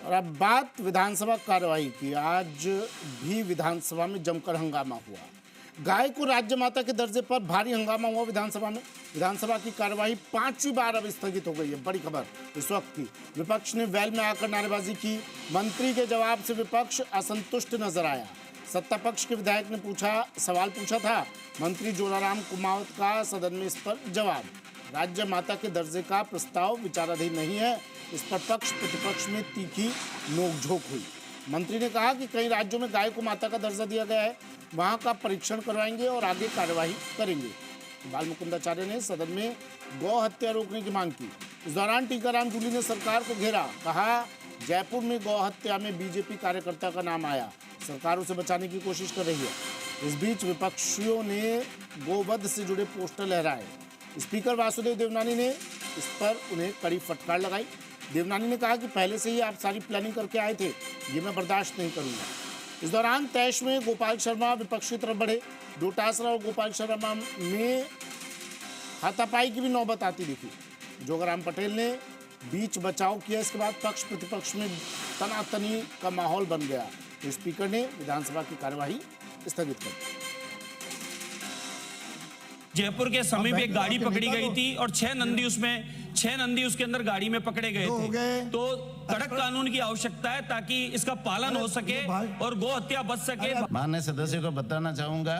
और अब बात विधानसभा कार्यवाही की। आज भी विधानसभा में जमकर हंगामा हुआ। गाय को राज्य माता के दर्जे पर भारी हंगामा हुआ विधानसभा में। विधानसभा की कार्यवाही 5वीं बार अब स्थगित हो गई है। बड़ी खबर इस वक्त की। विपक्ष ने वेल में आकर नारेबाजी की। मंत्री के जवाब से विपक्ष असंतुष्ट नजर आया। सत्ता पक्ष के विधायक ने सवाल पूछा था। मंत्री जोराराम कुमावत का सदन में इस पर जवाब। राज्य माता के दर्जे का प्रस्ताव विचाराधीन नहीं है। इस पर पक्ष प्रतिपक्ष में तीखी नोकझोंक हुई। मंत्री ने कहा कि कई राज्यों में गाय को माता का दर्जा दिया गया है, वहां का परीक्षण करवाएंगे और आगे कार्यवाही करेंगे। बाल मुकुंदाचार्य ने सदन में गौ हत्या रोकने की मांग की। इस दौरान टीकाराम जूली ने सरकार को घेरा। कहा, जयपुर में गौ हत्या में बीजेपी कार्यकर्ता का नाम आया, सरकार उसे बचाने की कोशिश कर रही है। इस बीच विपक्षियों ने गोवध से जुड़े पोस्टर लहराए। स्पीकर वासुदेव देवनानी ने इस पर उन्हें कड़ी फटकार लगाई। देवनानी ने कहा कि पहले से ही आप सारी प्लानिंग करके आए थे, ये मैं बर्दाश्त नहीं करूंगा। इस दौरान तैश में गोपाल शर्मा विपक्ष की तरफ बढ़े। डोटासरा और गोपाल शर्मा में हाथापाई की भी नौबत आती दिखी। जोगाराम पटेल ने बीच बचाव किया। इसके बाद पक्ष प्रतिपक्ष में तनातनी का माहौल बन गया तो स्पीकर ने विधानसभा की कार्यवाही स्थगित कर दी। जयपुर के समीप एक गाड़ी पकड़ी गई थी और 6 नंदी उसके अंदर गाड़ी में पकड़े गए थे। तो कड़क कानून की आवश्यकता है ताकि इसका पालन हो सके और गौ हत्या बच सके। माननीय सदस्य को बताना चाहूंगा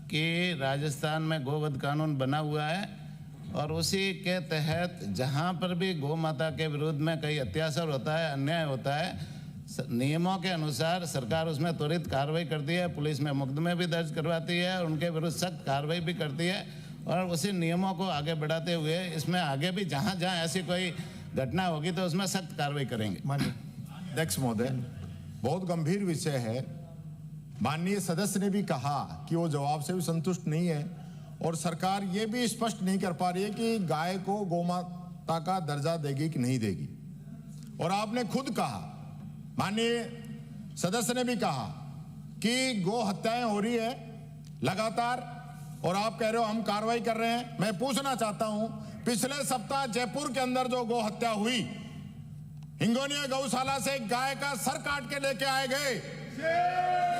कि राजस्थान में गोवध कानून बना हुआ है और उसी के तहत जहां पर भी गौ माता के विरुद्ध में कई अत्याचार होता है, अन्याय होता है, नियमों के अनुसार सरकार उसमें त्वरित कार्रवाई करती है। पुलिस में मुकदमे भी दर्ज करवाती है और उनके विरुद्ध सख्त कार्रवाई भी करती है और उसी नियमों को आगे बढ़ाते हुए इसमें आगे भी जहां जहां ऐसी कोई घटना होगी तो उसमें सख्त कार्रवाई करेंगे। अध्यक्ष महोदय, बहुत गंभीर विषय है। माननीय सदस्य ने भी कहा कि वो जवाब से भी संतुष्ट नहीं है और सरकार ये भी स्पष्ट नहीं कर पा रही है कि गाय को गौमाता का दर्जा देगी कि नहीं देगी। और आपने खुद कहा, माननीय सदस्य ने भी कहा कि गौ हत्याएं हो रही है लगातार और आप कह रहे हो हम कार्रवाई कर रहे हैं। मैं पूछना चाहता हूं, पिछले सप्ताह जयपुर के अंदर जो गौ हत्या हुई, हिंगोनिया गौशाला से गाय का सर काट के लेके आए गए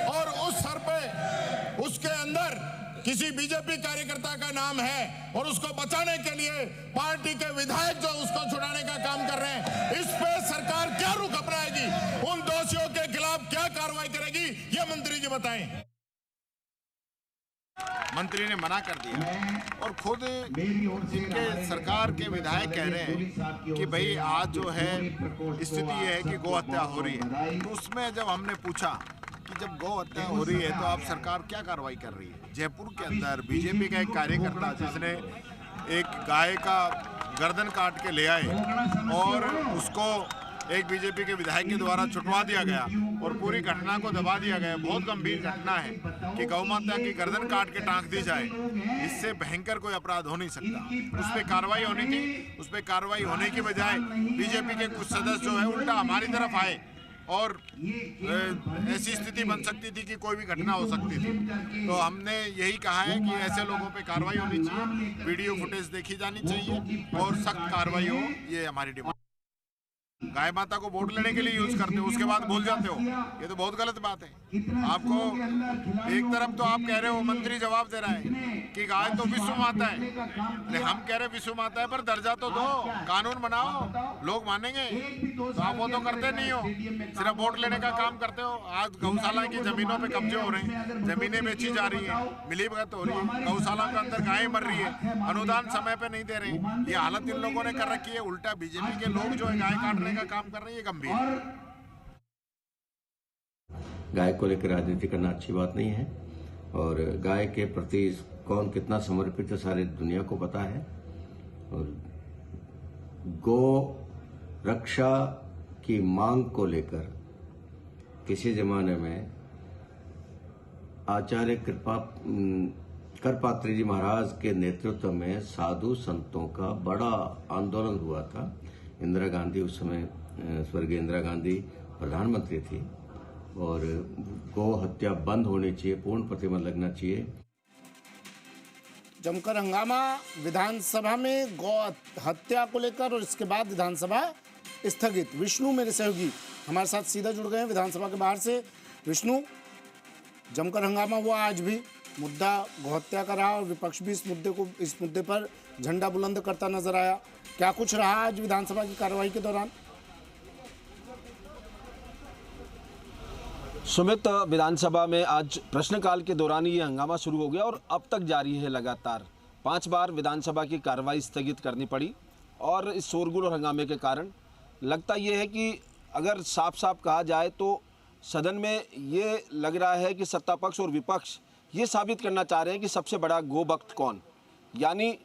और उस सर पे उसके अंदर किसी बीजेपी कार्यकर्ता का नाम है और उसको बचाने के लिए पार्टी के विधायक जो उसको छुड़ाने का काम कर रहे हैं। इस पे सरकार क्या रुख अपनाएगी, उन दोषियों के खिलाफ क्या कार्रवाई करेगी, ये मंत्री जी बताएं। मंत्री ने मना कर दिया और खुद इनके सरकार के विधायक कह रहे हैं कि भाई आज जो है स्थिति ये है कि गौ हत्या हो रही है। तो उसमें जब हमने पूछा कि जब गौ हत्या हो रही है तो आप सरकार क्या कार्रवाई कर रही है। जयपुर के अंदर बीजेपी का एक कार्यकर्ता जिसने एक गाय का गर्दन काट के ले आए और उसको एक बीजेपी के विधायक के द्वारा छुटवा दिया गया और पूरी घटना को दबा दिया गया। बहुत गंभीर घटना है कि गौ माता की गर्दन काट के टांग दी जाए, इससे भयंकर कोई अपराध हो नहीं सकता। उस पर कार्रवाई होनी थी। उस पर कार्रवाई होने की बजाय बीजेपी के कुछ सदस्य जो है उल्टा हमारी तरफ आए और ऐसी स्थिति बन सकती थी कि कोई भी घटना हो सकती थी। तो हमने यही कहा है कि ऐसे लोगों पे कार्रवाई होनी चाहिए, वीडियो फुटेज देखी जानी चाहिए और सख्त कार्रवाई हो, ये हमारी डिमांड। गाय माता को वोट लेने के लिए यूज करते हो, उसके बाद भूल जाते हो, ये तो बहुत गलत बात है। आपको एक तरफ तो आप कह रहे हो, मंत्री जवाब दे रहा है कि गाय तो विश्व माता है, लेकिन हम कह रहे विश्व माता है पर दर्जा तो दो, कानून बनाओ, लोग मानेंगे। तो आप वो तो करते नहीं हो, सिर्फ वोट लेने का काम करते हो। आज गौशाला की जमीनों पे कब्जे हो रहे हैं, जमीनें बेची जा रही है, मिलीभगत हो रही है, गौशाला के अंदर गायें मर रही है, अनुदान समय पे नहीं दे रहे। ये हालत इन लोगों ने कर रखी है। उल्टा बीजेपी के लोग जो है गाय काटने का काम कर रहे हैं, ये गंभीर है। गाय को लेकर राजनीति करना अच्छी बात नहीं है और गाय के प्रति कौन कितना समर्पित है सारी दुनिया को पता है। और गौ रक्षा की मांग को लेकर किसी जमाने में आचार्य करपात्री जी महाराज के नेतृत्व में साधु संतों का बड़ा आंदोलन हुआ था। इंदिरा गांधी उस समय, स्वर्गीय इंदिरा गांधी प्रधानमंत्री थी और गौ हत्या बंद होनी चाहिए, पूर्ण प्रतिबंध लगना चाहिए। जमकर हंगामा विधानसभा में गौ हत्या को लेकर और इसके बाद विधानसभा स्थगित। विष्णु मेरे सहयोगी हमारे साथ सीधा जुड़ गए हैं विधानसभा के बाहर से। विष्णु, जमकर हंगामा हुआ आज भी, मुद्दा गौहत्या का रहा और विपक्ष भी इस मुद्दे पर झंडा बुलंद करता नजर आया। क्या कुछ रहा आज विधानसभा की कार्यवाही के दौरान? सुमित, विधानसभा में आज प्रश्नकाल के दौरान ये हंगामा शुरू हो गया और अब तक जारी है लगातार। 5 बार विधानसभा की कार्रवाई स्थगित करनी पड़ी और इस शोरगुल और हंगामे के कारण लगता ये है कि अगर साफ साफ कहा जाए तो सदन में ये लग रहा है कि सत्ता पक्ष और विपक्ष ये साबित करना चाह रहे हैं कि सबसे बड़ा गोभक्त कौन, यानी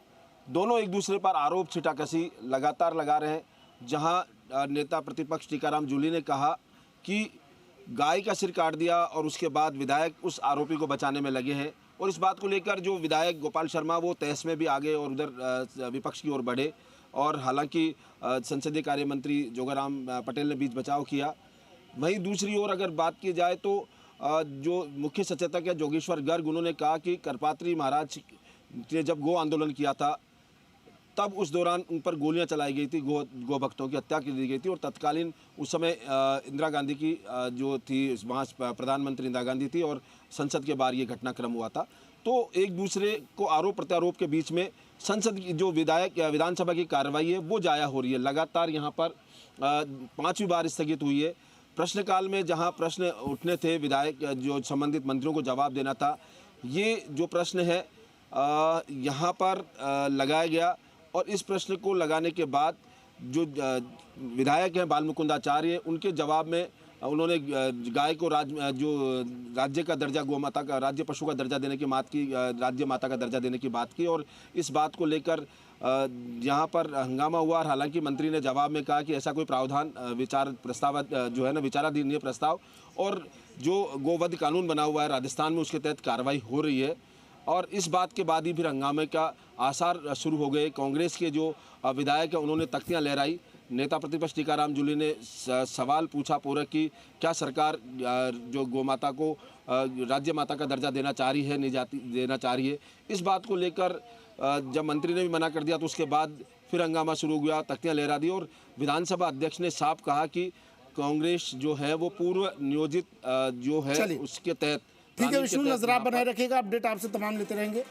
दोनों एक दूसरे पर आरोप छिटाकसी लगातार लगा रहे हैं। जहां नेता प्रतिपक्ष टीकाराम जूली ने कहा कि गाय का सिर काट दिया और उसके बाद विधायक उस आरोपी को बचाने में लगे हैं, और इस बात को लेकर जो विधायक गोपाल शर्मा वो तहस में भी आ गए और उधर विपक्ष की ओर बढ़े, और हालांकि संसदीय कार्य मंत्री जोगाराम पटेल ने बीच बचाव किया। वहीं दूसरी ओर अगर बात की जाए तो जो मुख्य सचेतक है जोगेश्वर गर्ग, उन्होंने कहा कि करपात्री महाराज ने जब गो आंदोलन किया था तब उस दौरान उन पर गोलियां चलाई गई थी, गो भक्तों की हत्या की दी गई थी, और तत्कालीन उस समय इंदिरा गांधी की जो थी वहाँ प्रधानमंत्री इंदिरा गांधी थी और संसद के बाहर ये घटनाक्रम हुआ था। तो एक दूसरे को आरोप प्रत्यारोप के बीच में संसद की जो विधानसभा की कार्रवाई है वो जाया हो रही है। लगातार यहाँ पर 5वीं बार स्थगित हुई है। प्रश्नकाल में जहाँ प्रश्न उठने थे, विधायक जो संबंधित मंत्रियों को जवाब देना था, ये जो प्रश्न है यहाँ पर लगाया गया, और इस प्रश्न को लगाने के बाद जो विधायक हैं बालमुकुंद आचार्य, उनके जवाब में उन्होंने गाय को राज्य का दर्जा, गोमाता का राज्य पशु का दर्जा देने की बात की, राज्य माता का दर्जा देने की बात की, और इस बात को लेकर यहाँ पर हंगामा हुआ। और हालांकि मंत्री ने जवाब में कहा कि ऐसा कोई प्रावधान जो है ना विचाराधीन है प्रस्ताव, और जो गोवध कानून बना हुआ है राजस्थान में उसके तहत कार्रवाई हो रही है। और इस बात के बाद ही फिर हंगामे का आसार शुरू हो गए। कांग्रेस के जो विधायक हैं उन्होंने तख्तियां लहराई। नेता प्रतिपक्ष टीकाराम जूली ने सवाल पूछा पूरक कि क्या सरकार जो गोमाता को राज्य माता का दर्जा देना चाह रही है, नहीं देना चाह रही है। इस बात को लेकर जब मंत्री ने भी मना कर दिया तो उसके बाद फिर हंगामा शुरू हुआ, तख्तियां लहरा दी, और विधानसभा अध्यक्ष ने साफ कहा कि कांग्रेस जो है वो पूर्व नियोजित जो है उसके तहत। ठीक है विष्णु, नजर आप बनाए रखिएगा, अपडेट आपसे तमाम लेते रहेंगे।